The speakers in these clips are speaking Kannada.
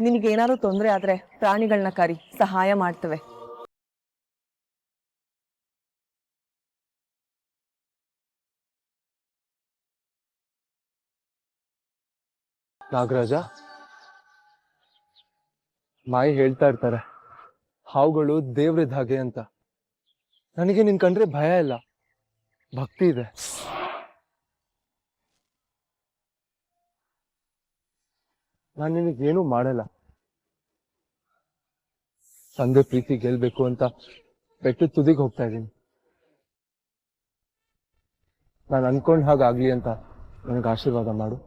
ನಿನಗೇನಾದ್ರು ತೊಂದರೆ ಆದ್ರೆ ಪ್ರಾಣಿಗಳನ್ನ ಕರಿ, ಸಹಾಯ ಮಾಡ್ತವೆ. ನಾಗರಾಜ, ಮಾಯಿ ಹೇಳ್ತಾ ಇರ್ತಾರೆ ಹಾವುಗಳು ದೇವ್ರಿದ್ದ ಹಾಗೆ ಅಂತ. ನನಗೆ ನಿನ್ ಕಂಡ್ರೆ ಭಯ ಇಲ್ಲ, ಭಕ್ತಿ ಇದೆ. ನಾನು ನಿನಗೇನು ಮಾಡಲ್ಲ. ತಂದೆ ಪ್ರೀತಿ ಗೆಲ್ಬೇಕು ಅಂತ ಬೆಟ್ಟು ತುದಿಗೆ ಹೋಗ್ತಾ ಇದ್ದೀನಿ. ನಾನು ಅನ್ಕೊಂಡ್ ಹಾಗಾಗ್ಲಿ ಅಂತ ನನಗೆ ಆಶೀರ್ವಾದ ಮಾಡು.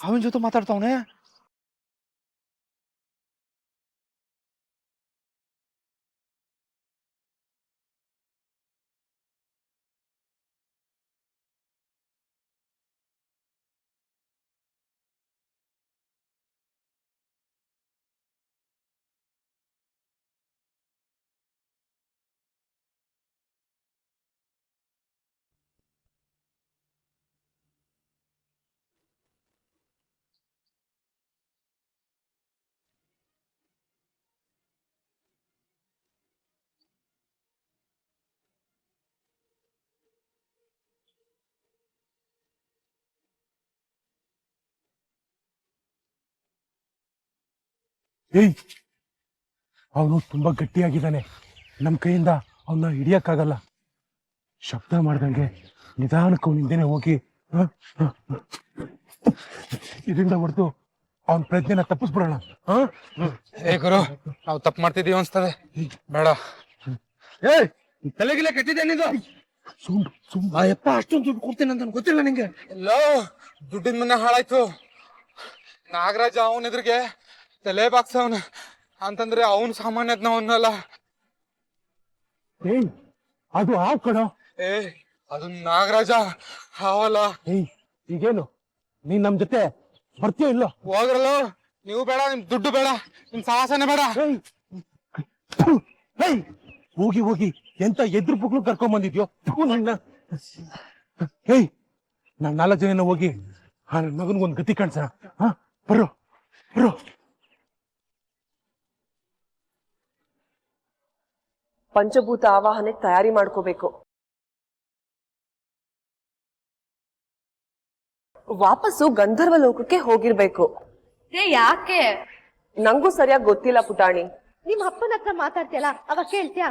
ಅವನ ಜೊತೆ ಮಾತಾಡ್ತಾವನೆ. ಏಯ್, ಅವನು ತುಂಬಾ ಗಟ್ಟಿಯಾಗಿದ್ದಾನೆ. ನಮ್ ಕೈಯಿಂದ ಅವನ್ನ ಹಿಡಿಯಕ್ಕಾಗಲ್ಲ. ಶಬ್ದ ಮಾಡ್ದಂಗೆ ನಿಧಾನಕ್ಕೆ ಅವನಿಂದೇನೆ ಹೋಗಿ ಇದರಿಂದ ಹೊಡೆದು ಅವನ ಪ್ರಜ್ಞೆನ ತಪ್ಪಿಸ್ಬಿಡೋಣ. ಏ ಗುರು, ನಾವು ತಪ್ಪು ಮಾಡ್ತಿದೀವಿ ಅನ್ಸ್ತದೆ. ಬೇಡ. ಏಯ್, ತಲೆಗಿಲೆ ಕೆಟ್ಟಿದೆ ನಿಂದು. ಆ ಯಪ್ಪ ಅಷ್ಟೊಂದು ದುಡ್ಡು ಕೊಡ್ತೇನೆ ಅಂತ ಗೊತ್ತಿಲ್ಲ ನಿಂಗೆ? ಎಲ್ಲೋ ದುಡ್ಡಿನ ಮನೆ ಹಾಳಾಯ್ತು. ನಾಗರಾಜ ಅವನ ಎದುರಿಗೆ ತಲೆ ಬಾಗ್ಸವನ ಅಂತಂದ್ರೆ ಅವನು ಸಾಮಾನ್ಯದನವನ್ನಲ್ಲ. ಏಯ್, ಅದು ಹಾವು ಕಣೋ. ಏ, ಅದು ನಾಗರಾಜ ಹಾವಲ್ಲ. ಏಯ್, ಈಗೇನು ನೀನ್ ನಮ್ ಜೊತೆ ಬರ್ತೀಯೋ ಇಲ್ಲೋ? ಹೋಗ್ರಲ್ಲೋ, ನೀವು ಬೇಡ, ನಿಮ್ ದುಡ್ಡು ಬೇಡ, ನಿಮ್ ಸಾಹಸನೇ ಬೇಡ. ಏಯ್, ಹೋಗಿ ಹೋಗಿ ಎಂತ ಎದ್ರು ಪುಕ್ಳು ಕರ್ಕೊಂಡ್ ಬಂದಿದ್ಯೋ ನನ್ನ. ಏಯ್, ನಾನ್ 4 ಜನ ಹೋಗಿ ನನ್ ಮಗನ್ಗೊಂದ್ ಗತಿ ಕಾಣ್ಸೋಣ. ಬರೋ ಬರೋ. ಪಂಚಭೂತ ಆವಾಹನೆಗೆ ತಯಾರಿ ಮಾಡ್ಕೋಬೇಕು. ವಾಪಸ್ಸು ಗಂಧರ್ವ ಲೋಕಕ್ಕೆ ಹೋಗಿರ್ಬೇಕು. ಯಾಕೆ? ನಂಗೂ ಸರಿಯಾಗಿ ಗೊತ್ತಿಲ್ಲ ಪುಟಾಣಿ. ನಿಮ್ ಅಪ್ಪನ ಹತ್ರ ಮಾತಾಡ್ತೀಯಲ್ಲ, ಅವಾಗ ಕೇಳ್ತೀಯಾ?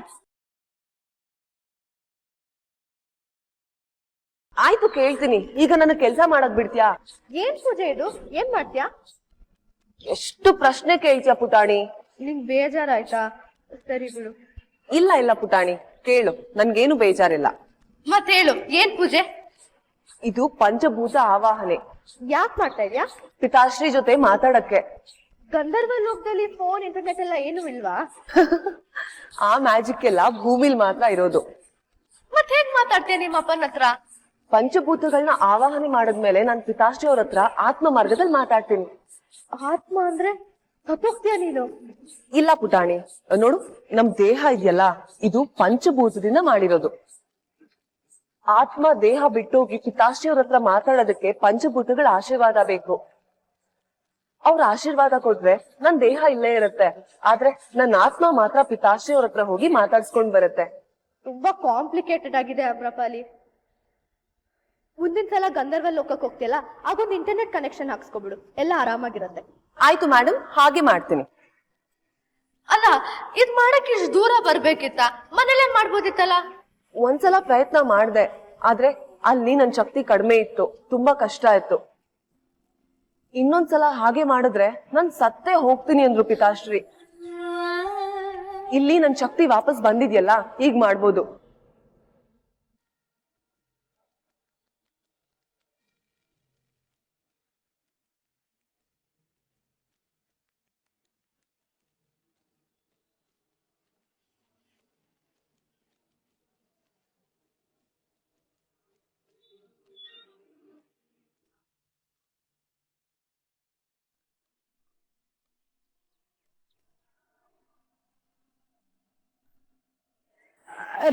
ಆಯ್ತು, ಕೇಳ್ತೀನಿ. ಈಗ ನನ್ನ ಕೆಲ್ಸ ಮಾಡಕ್ ಬಿಡ್ತೀಯಾ? ಏನ್ ಪೂಜೆ ಇದು? ಏನ್ ಮಾಡ್ತೀಯಾ? ಎಷ್ಟು ಪ್ರಶ್ನೆ ಕೇಳ್ತೀಯ ಪುಟಾಣಿ? ನಿಂಗ್ ಬೇಜಾರಾಯ್ತಾ? ಸರಿ ಬಿಡು. ಇಲ್ಲ ಇಲ್ಲ ಪುಟಾಣಿ, ಕೇಳು, ನನ್ಗೇನು ಬೇಜಾರಿಲ್ಲ. ಮತ್ ಹೇಳು, ಏನ್ ಪೂಜೆ? ಇದು ಪಂಚಭೂತ ಆವಾಹನೆ. ಯಾಕ್ ಮಾಡ್ತಾ ಇದ್ಯಾ? ಪಿತಾಶ್ರೀ ಜೊತೆ ಮಾತಾಡಕ್ಕೆ. ಗಂಧರ್ವ ಲೋಕದಲ್ಲಿ ಫೋನ್, ಇಂಟರ್ನೆಟ್ ಎಲ್ಲ ಏನು ಇಲ್ವಾ? ಆ ಮ್ಯಾಜಿಕ್ ಎಲ್ಲ ಭೂಮಿಲ್ ಮಾತ್ರ ಇರೋದು. ಮತ್ ಹೇಗ್ ಮಾತಾಡ್ತೀಯ ನಿಮ್ಮ ಅಪ್ಪನ ಹತ್ರ? ಪಂಚಭೂತಗಳನ್ನ ಆವಾಹನೆ ಮಾಡಿದ್ಮೇಲೆ ನಾನ್ ಪಿತಾಶ್ರೀ ಅವ್ರ ಹತ್ರ ಆತ್ಮ ಮಾರ್ಗದಲ್ಲಿ ಮಾತಾಡ್ತೀನಿ. ಆತ್ಮ ಅಂದ್ರೆ ತಪ್ಪೋಗ್ತೀಯ ನೀನು? ಇಲ್ಲ ಪುಟಾಣಿ, ನೋಡು, ನಮ್ ದೇಹ ಇದೆಯಲ್ಲ, ಇದು ಪಂಚಭೂತದಿಂದ ಮಾಡಿರೋದು. ಆತ್ಮ ದೇಹ ಬಿಟ್ಟೋಗಿ ಪಿತಾಶ್ರೀ ಅವ್ರ ಹತ್ರ ಮಾತಾಡೋದಕ್ಕೆ ಪಂಚಭೂತಗಳ ಆಶೀರ್ವಾದ ಬೇಕು. ಅವ್ರ ಆಶೀರ್ವಾದ ಕೊಟ್ರೆ ನನ್ ದೇಹ ಇಲ್ಲೇ ಇರುತ್ತೆ, ಆದ್ರೆ ನನ್ನ ಆತ್ಮ ಮಾತ್ರ ಪಿತಾಶ್ರೀ ಅವ್ರ ಹತ್ರ ಹೋಗಿ ಮಾತಾಡ್ಸ್ಕೊಂಡ್ ಬರುತ್ತೆ. ತುಂಬಾ ಕಾಂಪ್ಲಿಕೇಟೆಡ್ ಆಗಿದೆ ಅಮ್ರಪಾಲಿ. ಮುಂದಿನ ಸಲ ಗಂಧರ್ವ ಲೋಕಕ್ಕೆ ಹೋಗ್ತಿಯಲ್ಲ, ಆಗೊಂದು ಇಂಟರ್ನೆಟ್ ಕನೆಕ್ಷನ್ ಹಾಕ್ಸ್ಕೊಬಿಡು, ಎಲ್ಲ ಆರಾಮಾಗಿರುತ್ತೆ. ಆಯ್ತು ಮೇಡಮ್, ಹಾಗೆ ಮಾಡ್ತೀನಿ. ಅಲ್ಲ, ಇದ್ ಮಾಡಕ್ಕೆ ಇಷ್ಟು ದೂರ ಬರ್ಬೇಕಿತ್ತ? ಮನೇಲೆ ಮಾಡ್ಬೋದಿತ್ತಲ್ಲ? ಒಂದ್ಸಲ ಪ್ರಯತ್ನ ಮಾಡ್ದೆ, ಆದ್ರೆ ಅಲ್ಲಿ ನನ್ ಶಕ್ತಿ ಕಡಿಮೆ ಇತ್ತು, ತುಂಬಾ ಕಷ್ಟ ಆಯ್ತು. ಇನ್ನೊಂದ್ಸಲ ಹಾಗೆ ಮಾಡಿದ್ರೆ ನಾನ್ ಸತ್ತೇ ಹೋಗ್ತೀನಿ ಅಂದ್ರು ಪಿತಾಶ್ರೀ. ಇಲ್ಲಿ ನನ್ ಶಕ್ತಿ ವಾಪಸ್ ಬಂದಿದ್ಯಲ್ಲ, ಈಗ ಮಾಡ್ಬೋದು.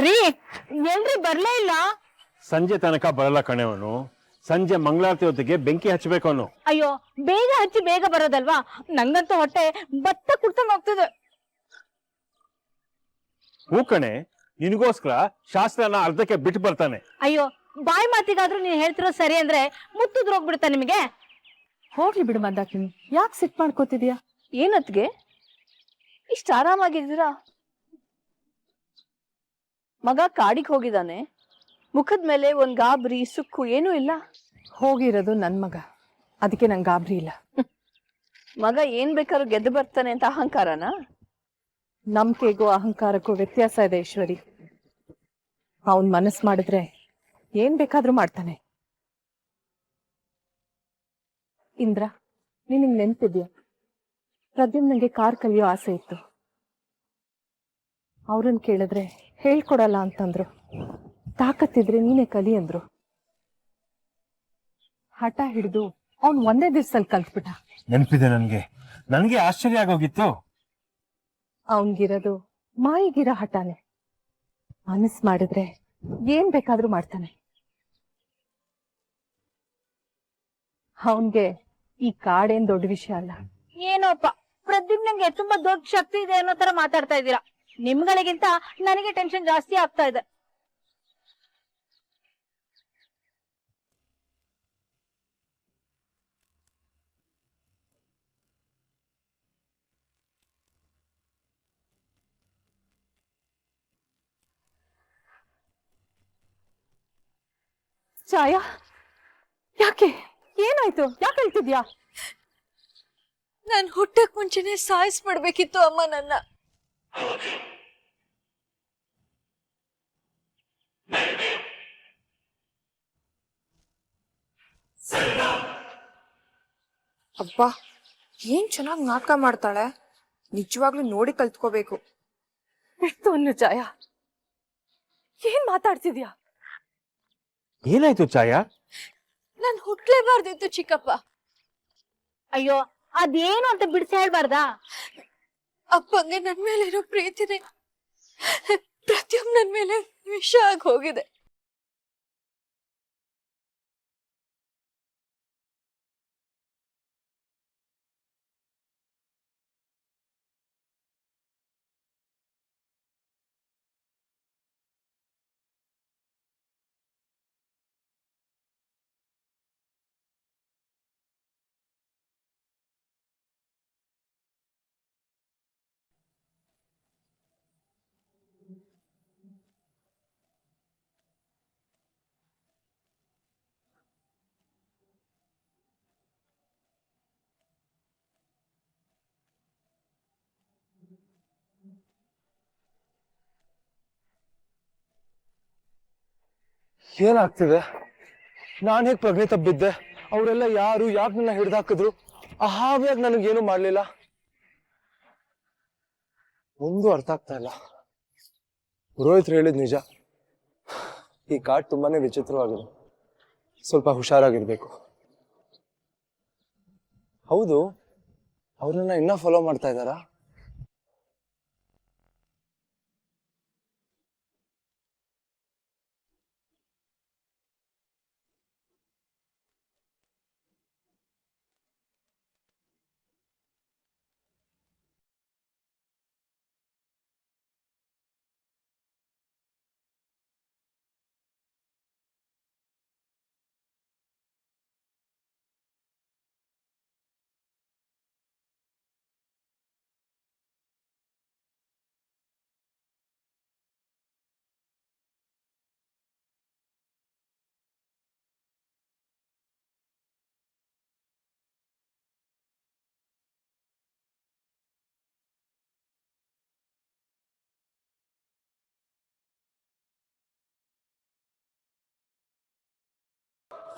ರೀ ಎಲ್ರಿ ಬರ್ಲೇ ಇಲ್ಲ. ಸಂಜೆ ತನಕ ಬರಲ್ಲ ಕಣೆವನು. ಸಂಜೆ ಮಂಗಳಾರತಿ ಹೊತ್ತಿಗೆ ಬೆಂಕಿ ಹಚ್ಚಬೇಕು ಅವನು. ಅಯ್ಯೋ ಬೇಗ ಹಚ್ಚಿ ಬೇಗ ಬರೋದಲ್ವಾ? ನಂಗಂತೂ ಹೊಟ್ಟೆ ಬತ್ತ ಕುಡ್ತಂಗ್ ಹೋಗ್ತಿದೆ. ಹೂ ಕಣೆ, ನಿನಗೋಸ್ಕರ ಶಾಸ್ತ್ರನ ಅರ್ಧಕ್ಕೆ ಬಿಟ್ಟು ಬರ್ತಾನೆ. ಅಯ್ಯೋ ಬಾಯಿ ಮಾತಿಗಾದ್ರೂ ನೀನ್ ಹೇಳ್ತಿರೋ ಸರಿ ಅಂದ್ರೆ ಮುತ್ತುದ್ರು ಹೋಗ್ಬಿಡುತ್ತಾ ನಿಮಗೆ? ಹೋಗ್ಲಿ ಬಿಡು ಮಂದಾಕಿನಿ, ಯಾಕೆ ಸಿಟ್ ಮಾಡ್ಕೋತಿದ್ಯಾ? ಏನತ್ಗೆ ಇಷ್ಟ ಆರಾಮಾಗಿದ್ದೀರಾ? ಮಗ ಕಾಡಿಗೆ ಹೋಗಿದ್ದಾನೆ, ಮುಖದ ಮೇಲೆ ಒಂದ್ ಗಾಬರಿ ಸುಕ್ಕು ಏನೂ ಇಲ್ಲ. ಹೋಗಿರೋದು ನನ್ ಮಗ, ಅದಕ್ಕೆ ನಂಗೆ ಗಾಬರಿ ಇಲ್ಲ. ಮಗ ಏನ್ ಬೇಕಾದ್ರೂ ಗೆದ್ದು ಬರ್ತಾನೆ ಅಂತ ಅಹಂಕಾರನಾ? ನಂಬಿಕೆಗೂ ಅಹಂಕಾರಕ್ಕೂ ವ್ಯತ್ಯಾಸ ಇದೆ ಈಶ್ವರಿ. ಅವನ್ ಮನಸ್ಸು ಮಾಡಿದ್ರೆ ಏನ್ ಬೇಕಾದ್ರೂ ಮಾಡ್ತಾನೆ. ಇಂದ್ರ, ನಿನಗ್ ನೆನ್ಪಿದ್ಯಾ, ಪ್ರದ್ಯುಮ್ನಂಗೆ ಕಾರ್ ಕಲಿಯೋ ಆಸೆ ಇತ್ತು. ಅವ್ರನ್ನ ಕೇಳಿದ್ರೆ ಹೇಳ್ಕೊಡಲ್ಲ ಅಂತಂದ್ರು. ತಾಕತ್ತಿದ್ರೆ ನೀನೇ ಕಲಿ ಅಂದ್ರು. ಹಠ ಹಿಡಿದು ಅವ್ನ್ ಒಂದೇ ದಿವ್ಸದಲ್ಲಿ ಕಲ್ತ್ಬಿಟ್ಟ. ನೆನಪಿದೆ ನನ್ಗೆ ಆಶ್ಚರ್ಯ ಆಗೋಗಿತ್ತು. ಅವನ್ಗಿರೋದು ಮಾಯಿಗಿರೋ ಹಠಾನೆ. ಮನಸ್ ಮಾಡಿದ್ರೆ ಏನ್ ಬೇಕಾದ್ರೂ ಮಾಡ್ತಾನೆ. ಅವನ್ಗೆ ಈ ಕಾಡೇನ್ ದೊಡ್ಡ ವಿಷಯ ಅಲ್ಲ. ಏನೋಪ್ಪ ಪ್ರದ್ಯುಮ್ನಂಗೆ ತುಂಬಾ ದೊಡ್ಡ ಶಕ್ತಿ ಇದೆ ಅನ್ನೋ ತರ ಮಾತಾಡ್ತಾ ಇದ್ದೀರಾ. ನಿಮ್ಗಳಿಗಿಂತ ನನಗೆ ಟೆನ್ಷನ್ ಜಾಸ್ತಿ ಆಗ್ತಾ ಇದೆ. ಛಾಯಾ, ಯಾಕೆ? ಏನಾಯ್ತು? ಯಾಕೆ ಹೇಳ್ತಿದ್ಯಾ? ನಾನ್ ಹುಟ್ಟಕ್ ಮುಂಚೆನೆ ಸಾಯಿಸ್ಬಿಡ್ಬೇಕಿತ್ತು ಅಮ್ಮ ನನ್ನ. ಅಬ್ಬಾ, ಏನ್ ಚೆನ್ನಾಗ್ ನಾಟಕ ಮಾಡ್ತಾಳೆ. ನಿಜವಾಗ್ಲೂ ನೋಡಿ ಕಲ್ತ್ಕೋಬೇಕು. ಬಿಟ್ಟು ಅನ್ನು ಛಾಯಾ, ಏನ್ ಮಾತಾಡ್ತಿದ್ಯಾ? ಏನಾಯ್ತು ಛಾಯಾ? ನಾನ್ ಹುಟ್ಲೇಬಾರ್ದಿತ್ತು ಚಿಕ್ಕಪ್ಪ. ಅಯ್ಯೋ ಅದೇನು ಅಂತ ಬಿಡಿಸಿ ಹೇಳ್ಬಾರ್ದಾ? ಅಪ್ಪಂಗೆ ನನ್ ಮೇಲೆ ಇರೋ ಪ್ರೀತಿನೇ ಪ್ರತಿಯೊಬ್ಬ ನನ್ ಮೇಲೆ ವಿಷ ಆಗಿ ಹೋಗಿದೆ. ಏನಾಗ್ತಿದೆ? ನಾನ್ ಹೇಗ್ ಪ್ರಜ್ಞೆ ತಪ್ಪಿದ್ದೆ? ಅವರೆಲ್ಲ ಯಾರು, ಯಾಕೆ ನನ್ನ ಹಿಡ್ದಾಕಿದ್ರು? ಹಾವ್ಯಾಗ ನನಗೇನು ಮಾಡ್ಲಿಲ್ಲ. ಒಂದು ಅರ್ಥ ಆಗ್ತಾ ಇಲ್ಲ. ಪುರೋಹಿತ್ರು ಹೇಳಿದ್ ನಿಜ, ಈ ಕಾಡ್ ತುಂಬಾನೇ ವಿಚಿತ್ರವಾಗಿದೆ. ಸ್ವಲ್ಪ ಹುಷಾರಾಗಿರ್ಬೇಕು. ಹೌದು, ಅವ್ರನ್ನ ಇನ್ನ ಫಾಲೋ ಮಾಡ್ತಾ ಇದ್ದಾರಾ?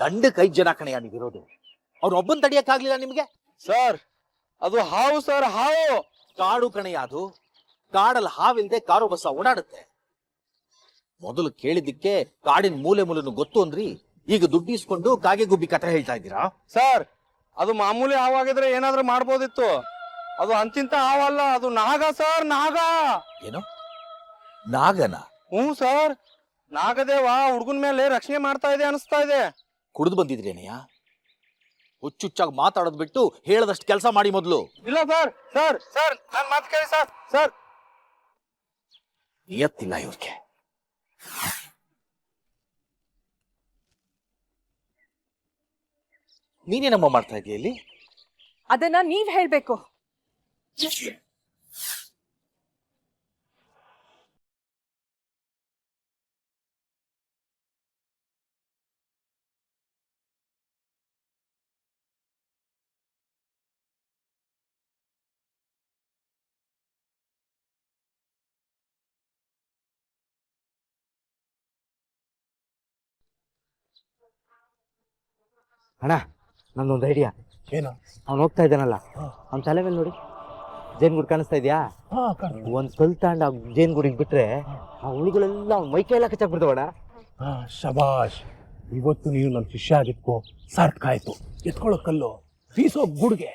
ದಂಡಕ್ಕೆ 5 ಜನ ಕಣೆಯ ನೀವಿರೋದು. ಅವ್ರೊಬ್ಬನ್ ತಡಿಯಕ್ಕಾಗ್ಲಿಲ್ಲ ನಿಮ್ಗೆ? ಸರ್ ಅದು ಹಾವು ಸರ್, ಹಾವು. ಕಾಡು ಕಣೆಯ ಅದು. ಕಾಡಲ್ಲಿ ಹಾವಿಲ್ದೆ ಕಾರು ಬಸ್ಸ ಓಡಾಡುತ್ತೆ. ಮೊದಲು ಕೇಳಿದ್ದಕ್ಕೆ ಕಾಡಿನ ಮೂಲೆ ಮೂಲೆನು ಗೊತ್ತು ಅಂದ್ರಿ, ಈಗ ದುಡ್ಡಿಸ್ಕೊಂಡು ಕಾಗೆ ಗುಬ್ಬಿ ಕಥೆ ಹೇಳ್ತಾ ಇದ್ದೀರಾ? ಸರ್ ಅದು ಮಾಮೂಲಿ ಹಾವಾಗಿದ್ರೆ ಏನಾದ್ರೂ ಮಾಡ್ಬೋದಿತ್ತು. ಅದು ಅಂತಿಂತ ಹಾವಲ್ಲ, ಅದು ನಾಗ ಸರ್, ನಾಗ. ಏನು ನಾಗನ? ಹ್ಞೂ ಸರ್, ನಾಗದೇವ ಹುಡುಗನ ಮೇಲೆ ರಕ್ಷಣೆ ಮಾಡ್ತಾ ಇದೆ ಅನಿಸ್ತಾ ಇದೆ. ಕುಡಿದು ಬಂದಿದ್ರೇನೆಯ? ಹುಚ್ಚುಚ್ಚಾಗಿ ಮಾತಾಡೋದ್ ಬಿಟ್ಟು ಹೇಳದಷ್ಟು ಕೆಲಸ ಮಾಡಿ ಮೊದಲು. ಇಲ್ಲ ಸರ್, ಸರ್ ಸರ್ ನನ್ ಮಾತು ಕೇಳಿ ಸರ್. ಸರ್ ನಿಯತ್ತಿಲ್ಲ ಇವ್ರಿಗೆ. ನೀನೇನಮ್ಮ ಮಾಡ್ತಾ ಇದೀಯ ಇಲ್ಲಿ? ಅದನ್ನ ನೀವ್ ಹೇಳ್ಬೇಕು. ಅಣ್ಣ, ನಂದೊಂದು ಐಡಿಯಾ. ಏನು? ಅವ್ನು ಹೋಗ್ತಾ ಇದ್ದಾನಲ್ಲ, ಅವ್ನ ತಲೆ ಮೇಲೆ ನೋಡಿ ಜೇನುಗೂಡು ಕಾಣಿಸ್ತಾ ಇದೆಯಾ? ಒಂದ್ ಕಲ್ ತಗೊಂಡು ಆ ಜೇನುಗೂಡಿಗೆ ಬಿಟ್ರೆ ಆ ಹುಳುಗಳೆಲ್ಲ ಅವ್ನ ಮೈ ಕೈಯೆಲ್ಲ ಕಚ್ಚಾಕ್ಬಿಡ್ತಾವಣ್ಣ. ಶಬಾಷ್, ಇವತ್ತು ನೀನು ನನ್ನ ಶಿಷ್ಯ ಆಗಿದ್ಕೋ ಸಾರ್ಥಕ ಆಯ್ತು. ಎತ್ಕೊಳ್ಳೋ ಕಲ್ಲು ಬೀಸೋ ಗೂಡ್ಗೆ